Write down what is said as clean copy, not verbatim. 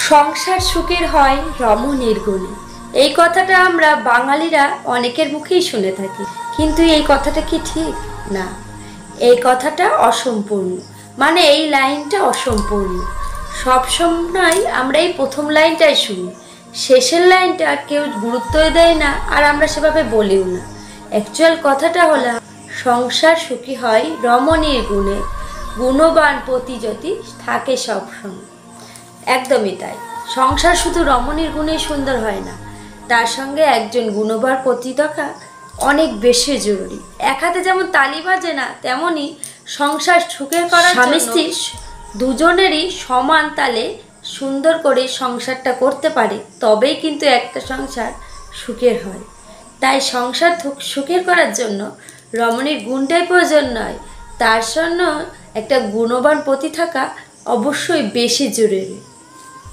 সংসার সুখের হয় রমণীর গুণে। এই কথাটা আমরা বাঙালিরা অনেকের মুখেই শুনে থাকি, কিন্তু এই কথাটা কি ঠিক? না, এই কথাটা অসম্পূর্ণ। মানে এই লাইনটা অসম্পূর্ণ। সবসময় আমরা এই প্রথম লাইনটাই শুনি, শেষের লাইনটা কেউ গুরুত্বই দেয় না, আর আমরা সেভাবে বলিও না। অ্যাকচুয়াল কথাটা হলো, সংসার সুখী হয় রমণীর গুণে, গুণবান পতি যদি থাকে সবসময়। একদমই তাই। সংসার শুধু রমণীর গুণেই সুন্দর হয় না, তার সঙ্গে একজন গুণবান পতি থাকা অনেক বেশি জরুরি। এক হাতে যেমন তালি বাজে না, তেমনি সংসার সুখের করার স্বামী স্ত্রী দুজনেরই সমান তালে সুন্দর করে সংসারটা করতে পারে, তবেই কিন্তু একটা সংসার সুখের হয়। তাই সংসার সুখের করার জন্য রমণীর গুণটাই প্রয়োজন নয়, তার জন্য একটা গুণবান পতি থাকা অবশ্যই বেশি জরুরি।